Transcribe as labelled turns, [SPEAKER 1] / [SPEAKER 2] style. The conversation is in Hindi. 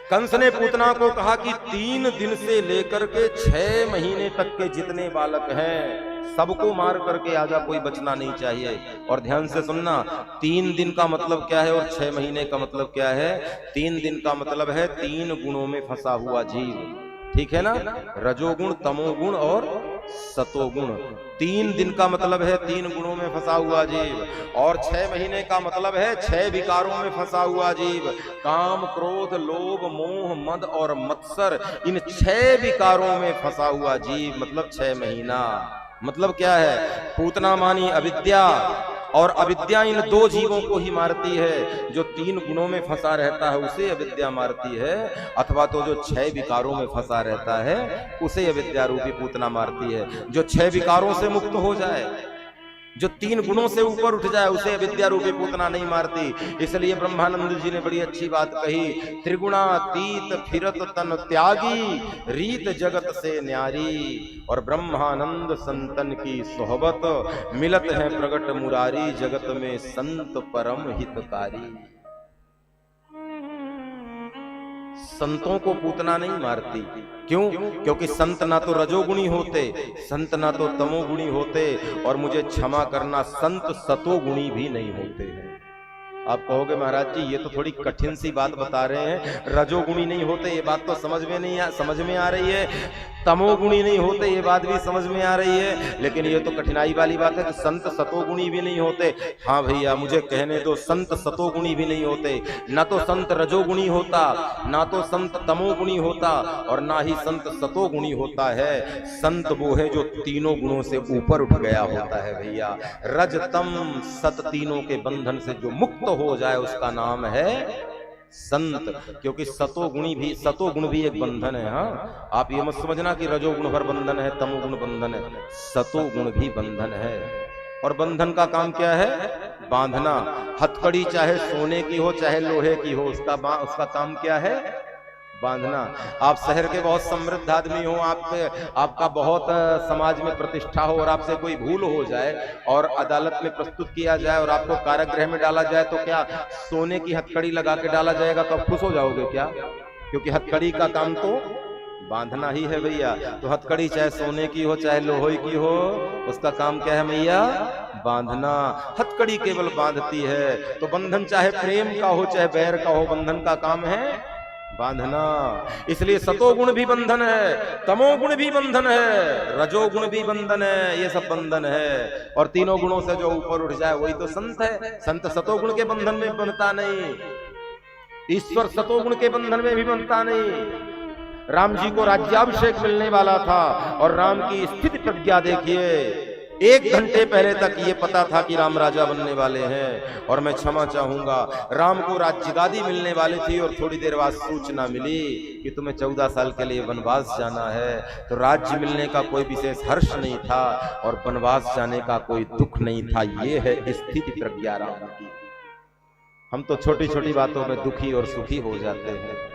[SPEAKER 1] कंस ने पूतना को कहा कि 3 दिन से लेकर के 6 महीने तक के जितने बालक हैं सबको मार करके आजा, कोई बचना नहीं चाहिए। और ध्यान से सुनना, 3 दिन का मतलब क्या है और 6 महीने का मतलब क्या है? 3 दिन का मतलब है 3 गुणों में फंसा हुआ जीव, ठीक है ना? रजोगुण, तमोगुण और सतोगुण। 3 दिन का मतलब है 3 गुणों में फंसा हुआ जीव, और 6 महीने का मतलब है 6 विकारों में फंसा हुआ जीव। काम, क्रोध, लोभ, मोह, मद और मत्सर, इन 6 विकारों में फंसा हुआ जीव, मतलब 6 महीना। मतलब क्या है? पूतना मानी अविद्या, और अविद्या इन 2 जीवों को ही मारती है। जो 3 गुणों में फंसा रहता है उसे अविद्या मारती है, अथवा तो जो 6 विकारों में फंसा रहता है उसे अविद्या रूपी पूतना मारती है। जो 6 विकारों से मुक्त हो जाए, जो 3 गुणों से ऊपर उठ जाए, उसे अविद्या रूपी पूतना नहीं मारती। इसलिए ब्रह्मानंद जी ने बड़ी अच्छी बात कही, त्रिगुणातीत फिरत तन त्यागी, रीत जगत से न्यारी। और ब्रह्मानंद संतन की सोहबत, मिलत है प्रगट मुरारी, जगत में संत परम हितकारी। संतों को पूतना नहीं मारती। क्यों? क्योंकि संत ना तो रजोगुणी होते, संत ना तो तमोगुणी होते, और मुझे क्षमा करना, संत सतोगुणी भी नहीं होते हैं। आप कहोगे महाराज जी ये तो थोड़ी कठिन सी बात बता रहे हैं, रजोगुणी नहीं होते ये बात तो समझ में आ रही है, तमोगुणी नहीं होते ये बात भी समझ में आ रही है, लेकिन ये तो कठिनाई वाली बात है कि संत सतोगुणी भी नहीं होते। हाँ भैया मुझे कहने दो, संत सतोगुणी भी नहीं होते। ना तो संत रजोगुणी होता, ना तो संत तमोगुणी होता, और ना ही संत सतोगुणी होता है। संत वो है जो तीनों गुणों से ऊपर उठ गया होता है भैया। रज तम सत तीनों के बंधन से जो मुक्त हो जाए उसका नाम है संत। क्योंकि सतोगुण भी एक बंधन है। हाँ, आप ये मत समझना कि रजोगुण भर बंधन है, तमोगुण बंधन है, सतोगुण भी बंधन है। और बंधन का काम क्या है? बांधना। हथकड़ी चाहे सोने की हो चाहे लोहे की हो, उसका काम क्या है? बांधना। आप शहर के बहुत समृद्ध आदमी हो, आपका बहुत समाज में प्रतिष्ठा हो, और आपसे कोई भूल हो जाए और अदालत में प्रस्तुत किया जाए और आपको कारागृह में डाला जाए, तो क्या सोने की हथकड़ी लगा के डाला जाएगा तो आप खुश हो जाओगे क्या? क्योंकि हथकड़ी का काम तो बांधना ही है भैया। तो हथकड़ी चाहे सोने की हो चाहे लोहे की हो, उसका काम क्या है भैया? बांधना। हथकड़ी केवल बांधती है। तो बंधन चाहे प्रेम का हो चाहे बैर का हो, बंधन का काम है बांधना। इसलिए सतोगुण भी बंधन है, तमोगुण भी बंधन है, रजोगुण भी बंधन है, ये सब बंधन है। और तीनों गुणों से जो ऊपर उठ जाए वही तो संत है। संत सतोगुण के बंधन में बंधता नहीं, ईश्वर सतोगुण के बंधन में भी बंधता नहीं। राम जी को राज्याभिषेक मिलने वाला था, और राम की स्थिति प्रज्ञा देखिए, 1 घंटे पहले तक ये पता था कि राम राजा बनने वाले हैं। और मैं क्षमा चाहूंगा, राम को राज्यगादी मिलने वाली थी, और थोड़ी देर बाद सूचना मिली कि तुम्हें 14 साल के लिए वनवास जाना है। तो राज्य मिलने का कोई विशेष हर्ष नहीं था, और वनवास जाने का कोई दुख नहीं था। ये है स्थिति प्रज्ञा राम की। हम तो छोटी छोटी बातों में दुखी और सुखी हो जाते हैं।